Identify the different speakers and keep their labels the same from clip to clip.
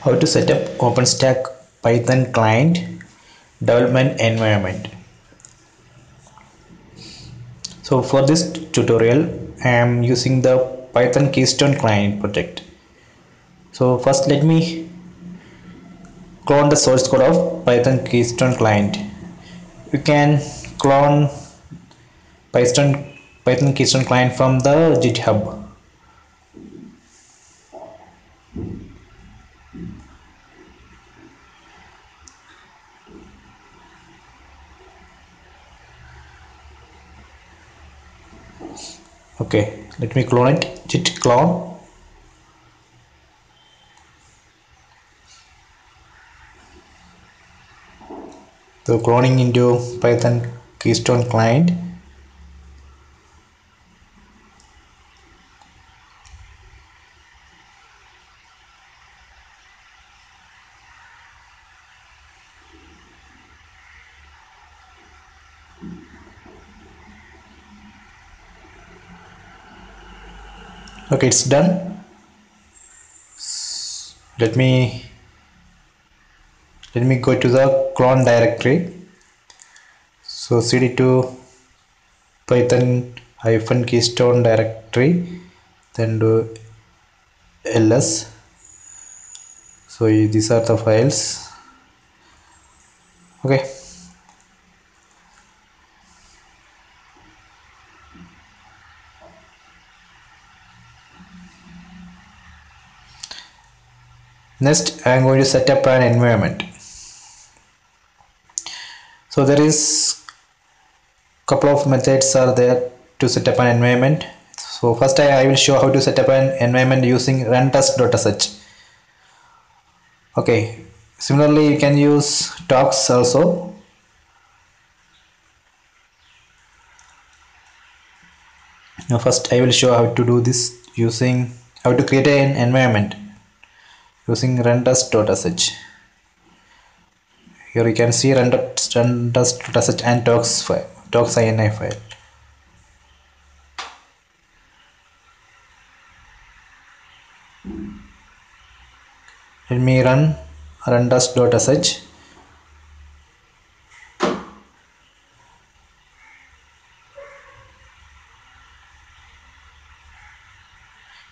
Speaker 1: How to set up OpenStack Python client development environment. So for this tutorial I am using the Python Keystone client project. So first let me clone the source code of Python Keystone client. You can clone Python Keystone client from the GitHub. Okay, let me clone it. Git clone. So cloning into Python Keystone client. Okay, it's done. Let me go to the clone directory. So cd to python -keystone directory, then do ls. So these are the files. Okay, next I am going to set up an environment. So there is couple of methods are there to set up an environment. So first I will show how to set up an environment using run-test.sh. Okay, similarly you can use Tox also. Now first I will show how to do this using how to create an environment using run-test.sh. Here you can see run-test.sh and Tox file, Tox ini file. Let me run run-test.sh.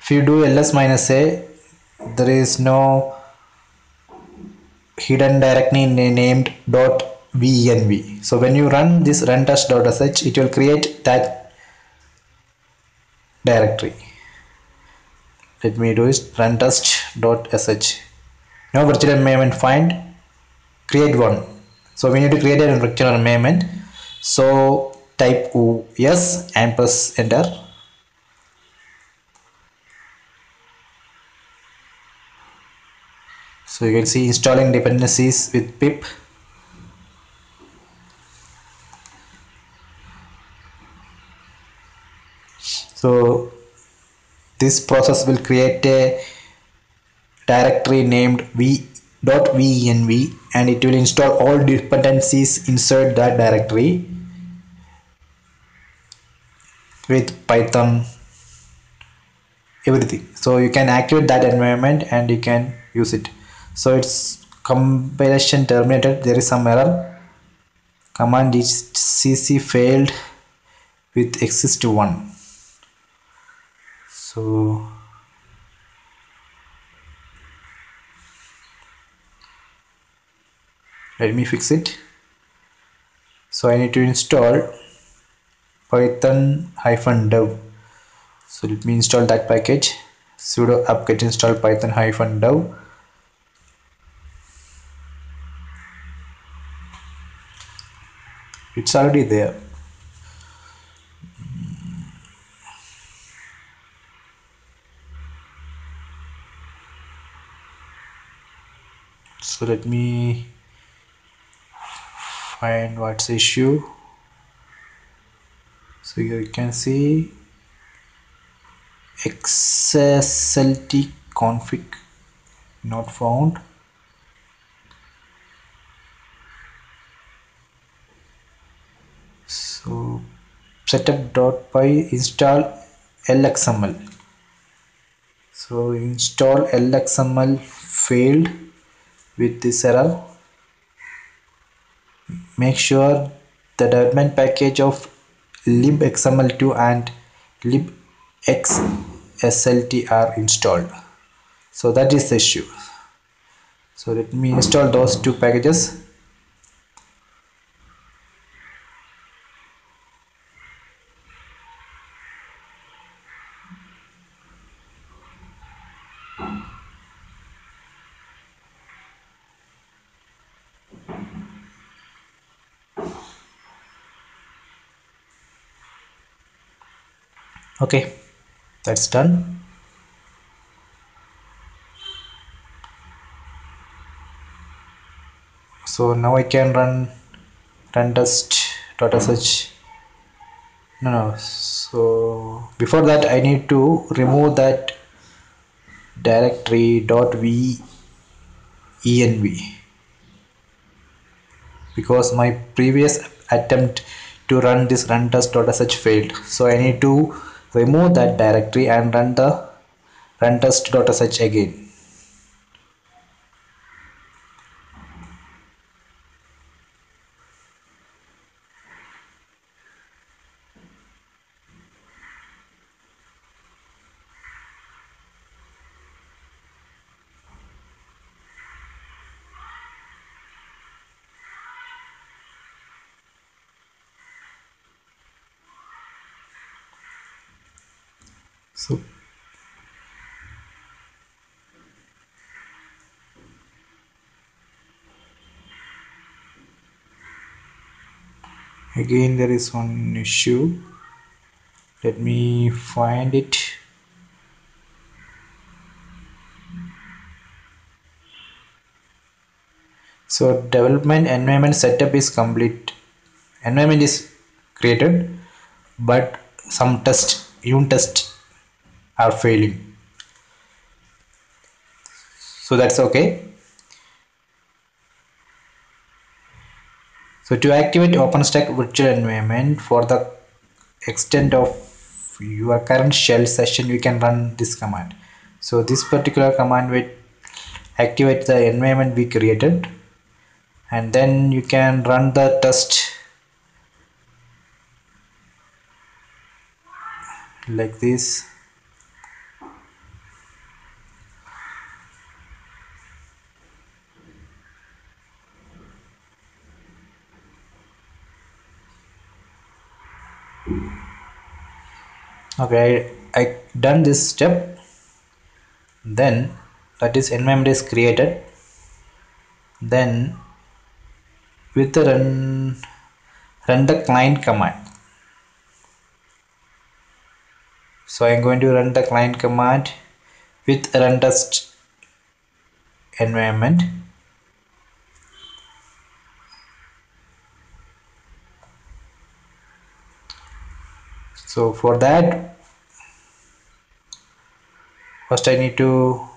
Speaker 1: If you do ls-a, there is no hidden directory named .venv. So when you run this run-test.sh, it will create that directory. Let me do is run-test.sh. Now virtual environment find, create one. So we need to create a virtual environment. So type yes and press enter. So you can see installing dependencies with pip. So this process will create a directory named v.venv and it will install all dependencies inside that directory with Python, everything. So you can activate that environment and you can use it. So it's compilation terminated. There is some error. Command cc failed with exist 1. So let me fix it. So I need to install python-dev. So let me install that package. Sudo apt-get install python-dev. It's already there. So let me find what's the issue. So here you can see xslt config not found. So setup.py install lxml. So install lxml failed with this error, make sure the development package of libxml2 and libxslt are installed. So that is the issue. So let me install those two packages. Okay, that's done. So now I can run test.sh. No, so before that I need to remove that directory .venv because my previous attempt to run this run test.sh failed. So I need to remove that directory and run the run test.sh again. So again there is one issue. Let me find it. So development environment setup is complete. Environment is created, but some unit tests are failing. So that's okay. So to activate OpenStack virtual environment for the extent of your current shell session, you can run this command. So this particular command will activate the environment we created, and then you can run the test like this. Okay, I done this step. Then that is environment is created. Then with the run the client command. So I'm going to run the client command with run test environment. So for that, first I need to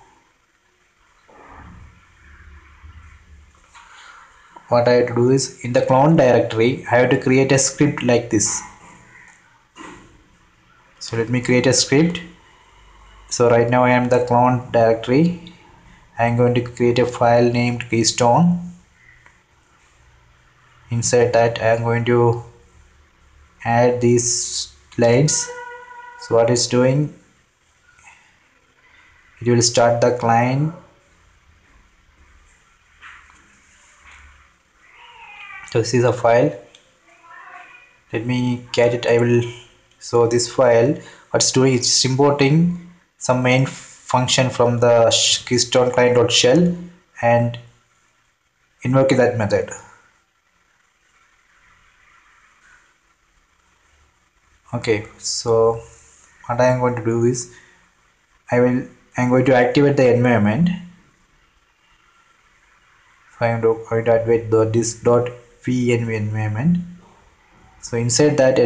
Speaker 1: what I have to do is in the clone directory I have to create a script like this. So let me create a script. So right now I am the clone directory. I am going to create a file named keystone. Inside that I am going to add these lines. So what it's doing, it will start the client. So this is a file. Let me get it. I will. So this file, what's doing, it's importing some main function from the keystone-client.shell and invoking that method. Okay, so what I am going to do is I'm going to activate the environment. So I am going to activate this .venv environment. So inside that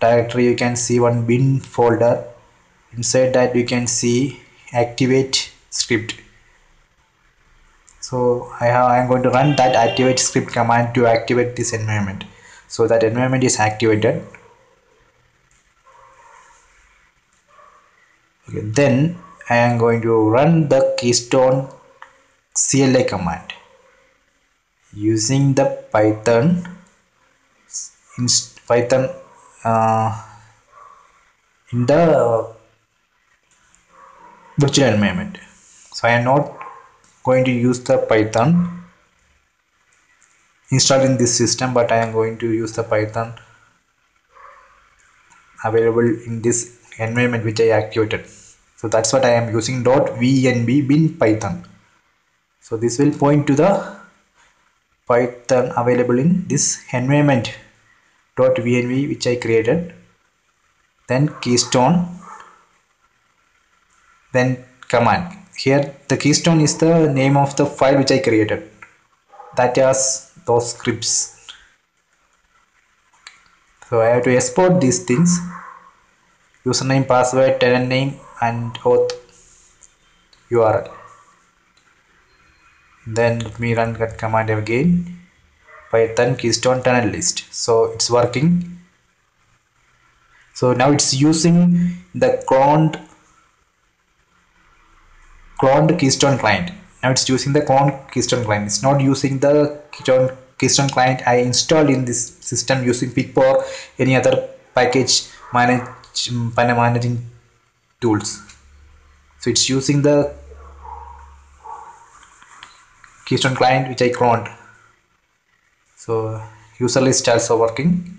Speaker 1: directory you can see one bin folder. Inside that you can see activate script. So I'm going to run that activate script command to activate this environment. So that environment is activated. Okay, then I am going to run the keystone CLI command using the Python uh, in the virtual environment. So I am not going to use the Python installed in this system, but I am going to use the Python available in this environment which I activated. So that's what I am using .venv bin Python. So this will point to the Python available in this environment .venv which I created, then keystone, then command. Here the keystone is the name of the file which I created, that has those scripts. So I have to export these things: username, password, tenant name, and auth URL. Then let me run that command again: python keystone tenant list. So it's working. So now it's using the cloned keystone client. Now it's using the cloned keystone client. It's not using the keystone client I installed in this system using pip or any other package managing tools. So it's using the keystone client which I cloned. So user list also working.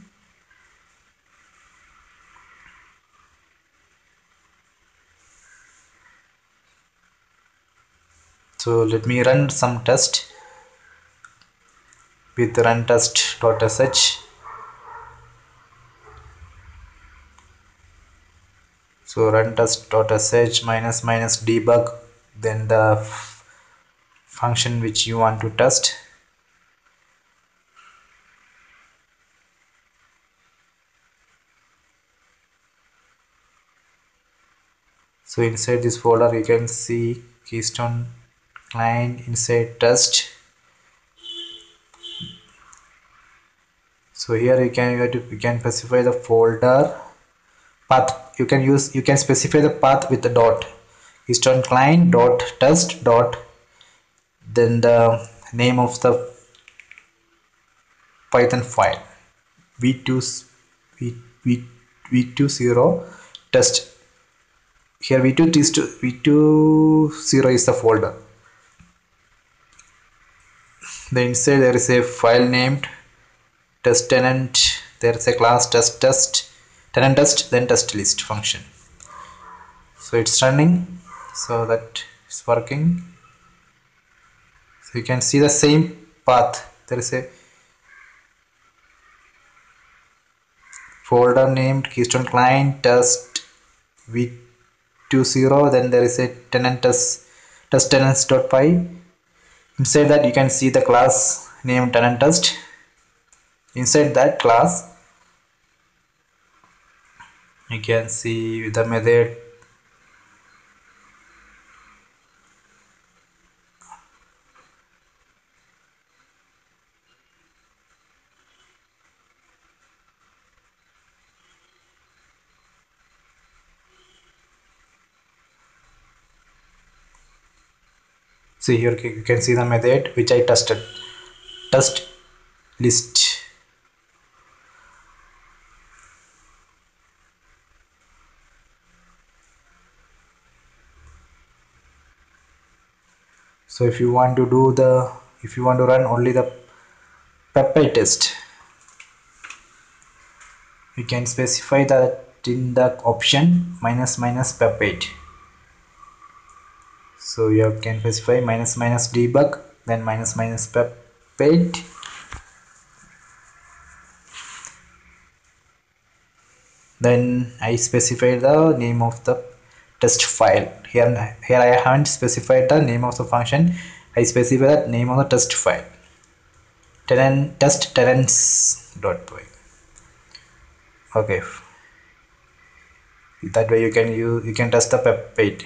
Speaker 1: So let me run some test with run test.sh. So run test.sh minus debug, then the function which you want to test. So inside this folder you can see keystone client inside test. So here you can specify the folder path. You can specify the path with the dot keystone client dot test dot, then the name of the Python file v2 v20 test. Here v20 is the folder. Then inside there is a file named test tenant. There is a class test tenant test, then test list function. So it's running. So that is working. So you can see the same path. There is a folder named keystone client test v20. Then there is a tenant test tenants.py. Inside that you can see the class named tenant test. Inside that class you can see the method see here. You can see the method which I tested, test list. So if you want to run only the peptide test, you can specify that in the option minus peptide. So you can specify minus debug, then minus peptide. Then I specify the name of the test file. Here I haven't specified the name of the function. I specify the name of the test file, test tenants.py. Okay, that way you can test the peptide.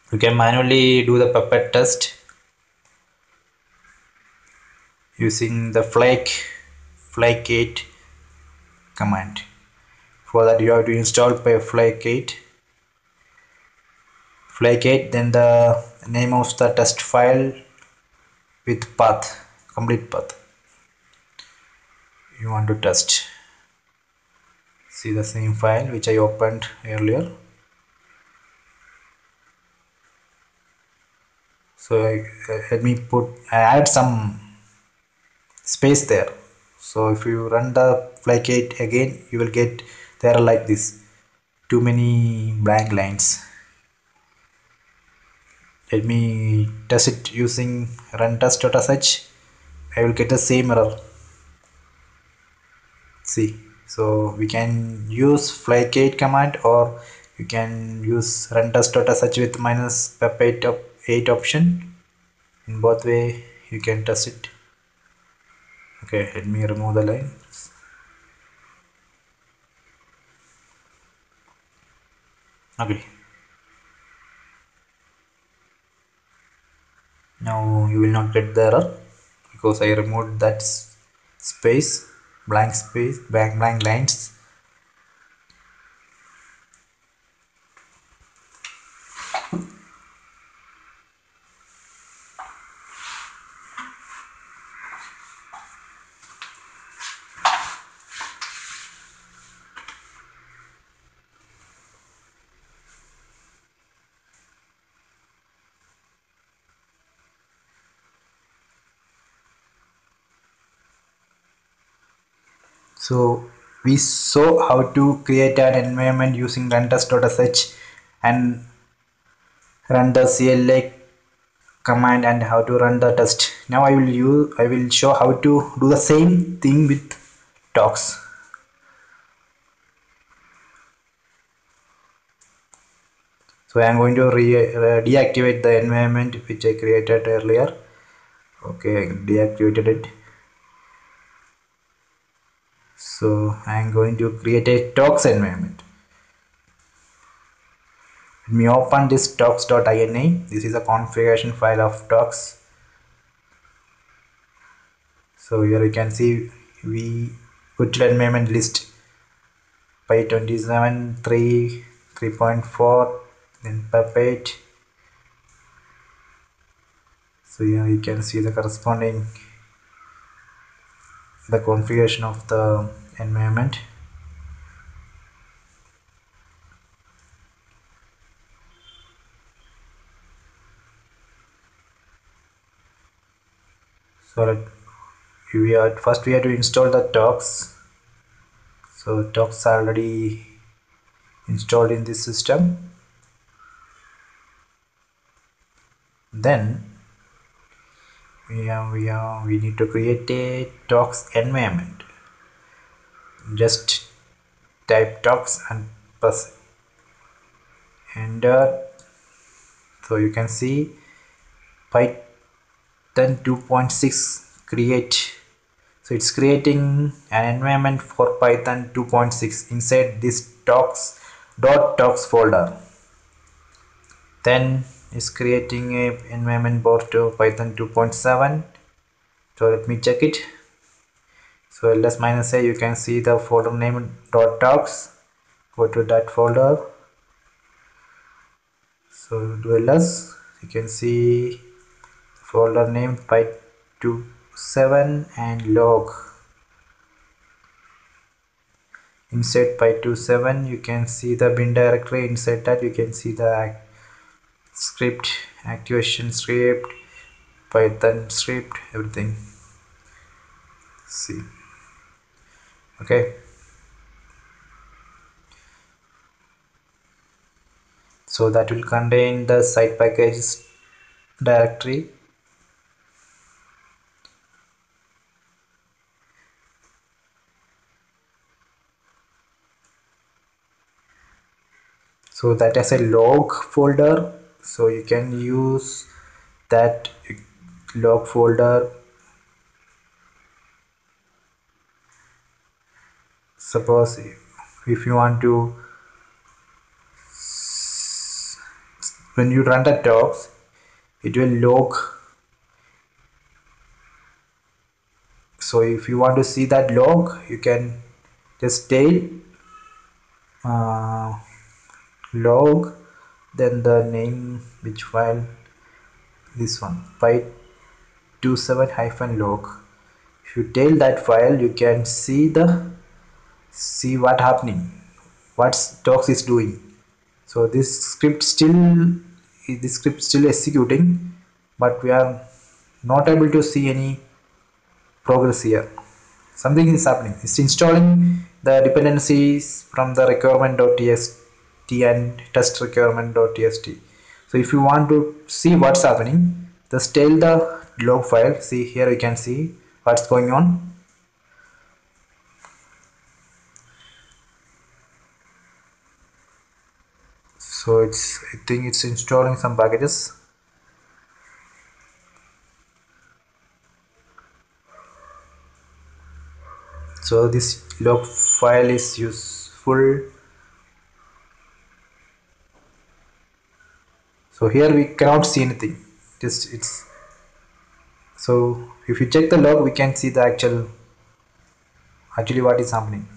Speaker 1: You can manually do the peptide test using the flake8 command. For that you have to install flake8. flykate, then the name of the test file with path, complete path you want to test. See the same file which I opened earlier. So let me add some space there. So if you run the flykate again, you will get there like this, too many blank lines. Let me test it using run test.sh. I will get the same error. See, so we can use flykate command, or you can use run test.sh with minus pep8 option. In both way you can test it. Okay, let me remove the line. Okay, now you will not get the error because I removed that space, blank lines. So we saw how to create an environment using runtest.sh and run the CLI command and how to run the test. Now I will show how to do the same thing with Tox. So I am going to deactivate the environment which I created earlier. Okay, deactivated it. So I am going to create a Tox environment. Let me open this tox.ini. This is a configuration file of Tox. So here you can see we put environment list by 27 3 3.4, then pep8. So here you can see the corresponding the configuration of the environment. So first we have to install the Tox. So Tox already installed in this system. Then we need to create a Tox environment. Just type Tox and press enter. So you can see Python 2.6 create. So it's creating an environment for Python 2.6 inside this tox folder. Then it's creating a environment for Python 2.7. So let me check it. So ls -a, you can see the folder name .tox. Go to that folder. So do ls, you can see folder name py27 and log. Inside py27 you can see the bin directory. Inside that you can see the script, activation script, python script, everything. See, okay. So that will contain the site packages directory. So that has a log folder, so you can use that log folder. Suppose if you want to, when you run the Tox, it will log. So if you want to see that log, you can just tail log then the name, which file, this one, py27-log. If you tail that file, you can see what happening, what Tox is doing. So this script still executing, but we are not able to see any progress here. Something is happening. It's installing the dependencies from the requirement.txt and test requirement.txt. So if you want to see what's happening, just tail the log file. See here, you can see what's going on. So I think it's installing some packages. So this log file is useful. So here we cannot see anything. Just it's so if you check the log, we can see the actually what is happening.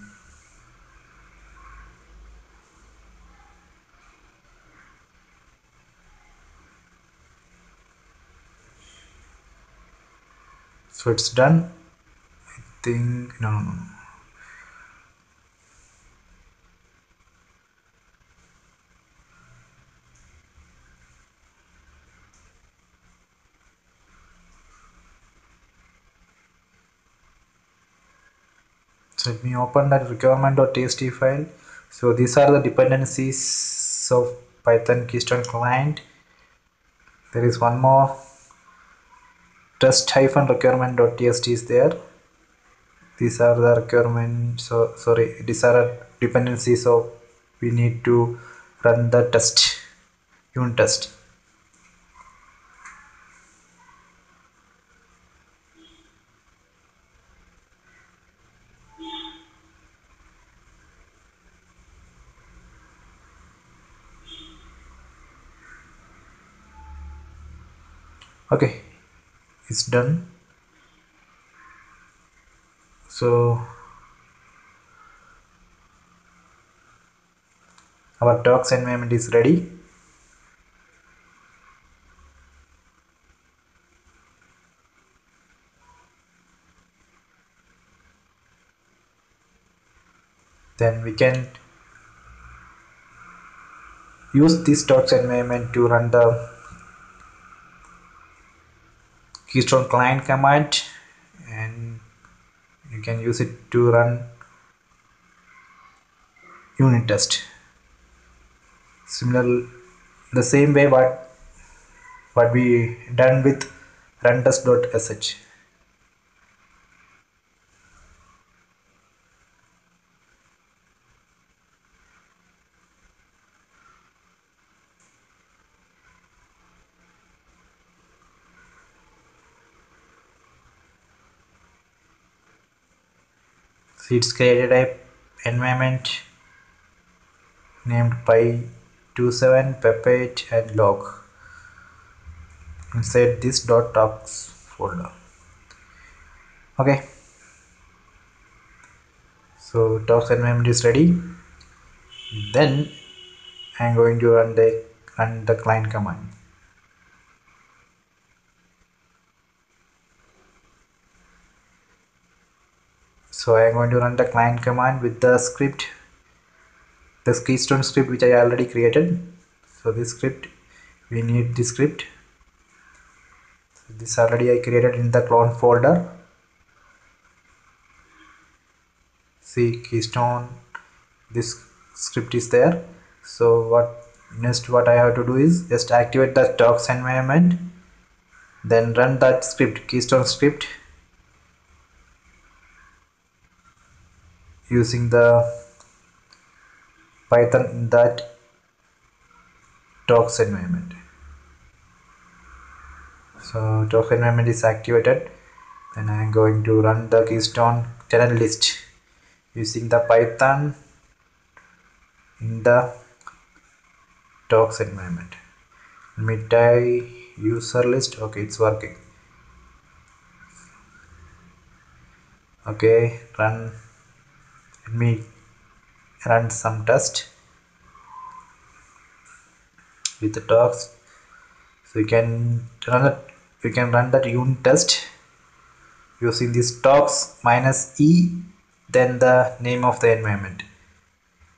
Speaker 1: So it's done. I think no. So let me open that requirement.txt file. So these are the dependencies of Python keystone client. There is one more test-requirement.txt is there. These are the requirements. So sorry, these are dependencies. So we need to run the unit test. Okay, it's done. So our Tox environment is ready. Then we can use this Tox environment to run the keystone client command, and you can use it to run unit test. Similar, the same way what we done with runtest.sh. So it's created a environment named py27 pepate and log inside this .tox folder. Okay, so Tox environment is ready. Then I'm going to run the client command. So I'm going to run the client command with the script, the keystone script which I already created. So this script, we need this script. So this already I created in the clone folder. See keystone, this script is there. So what I have to do is just activate the Tox environment, then run that script, keystone script, using the Python in that Tox environment. So Tox environment is activated. Then I am going to run the keystone tenant-list using the Python in the Tox environment. Let me try user list. Okay, it's working. Okay, let me run some test. with the Tox. So you can run that unit test using this Tox minus E, then the name of the environment.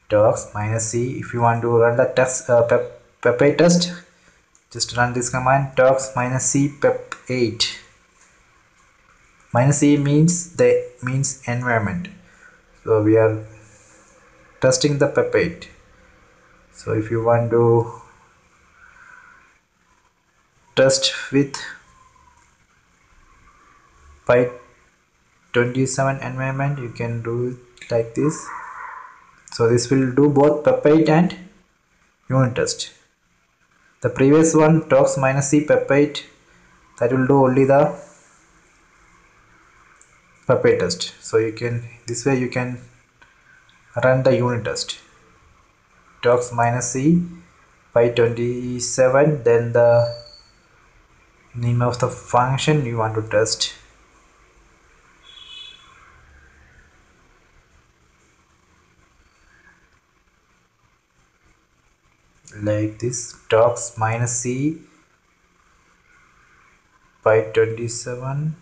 Speaker 1: Tox minus E. If you want to run the test pep8 test, just run this command tox minus C pep8. Minus E means environment. So we are testing the pep8. So if you want to test with py27 environment, you can do it like this. So this will do both pep8 and unit test. The previous one tox minus C pep8, that will do only the pep8 test. So you can, this way you can run the unit test. Tox minus C py27, then the name of the function you want to test. Like this, tox minus C py27.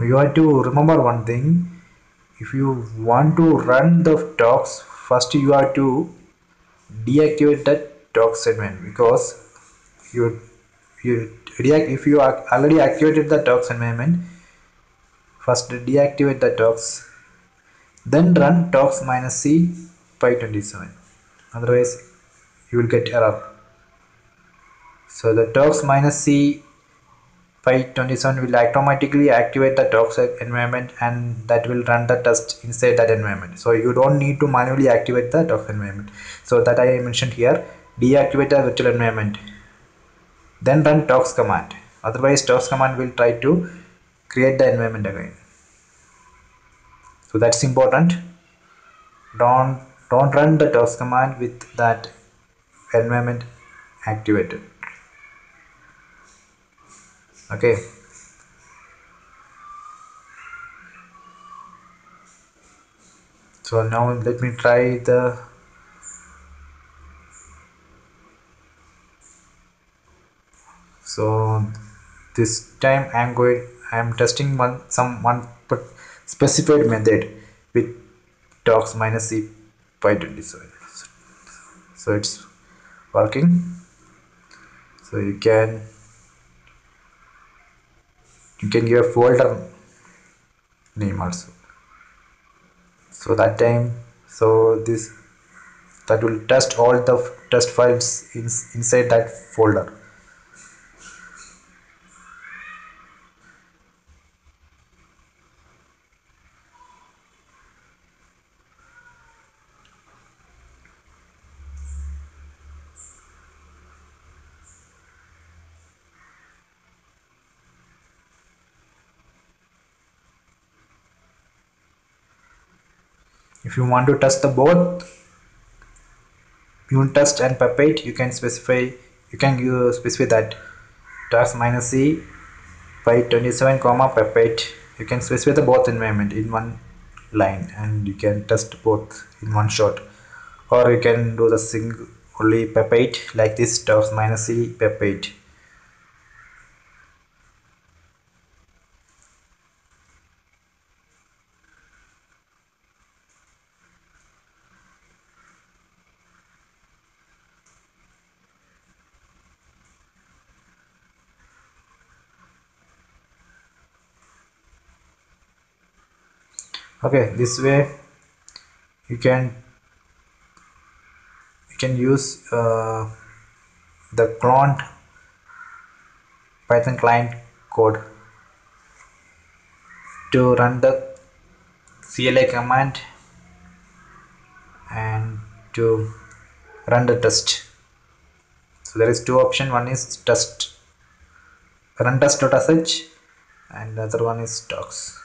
Speaker 1: You have to remember one thing. If you want to run the tox, first you have to deactivate that tox environment, because you if you already activated the tox environment, first deactivate the tox, then run tox minus C py27. Otherwise you will get error. So the tox minus C py27 will automatically activate the Tox environment, and that will run the test inside that environment. So you don't need to manually activate the Tox environment. So that I mentioned here, deactivate the virtual environment, then run Tox command. Otherwise Tox command will try to create the environment again. So that's important. Don't run the Tox command with that environment activated. Okay. So now let me try the so this time I'm testing one specified method with tox minus C py27. So it's working. So you can give a folder name also. So that time, so this that will test all the test files inside that folder. If you want to test the both unit test and pep8, you can specify that tox minus C py27 comma pep8. You can specify the both environment in one line, and you can test both in one shot, or you can do the single only pep8 like this tox minus C pep8. Okay, this way you can use the cloned python client code to run the CLI command and to run the test. So there is two options. One is test run test.sh and the other one is tox.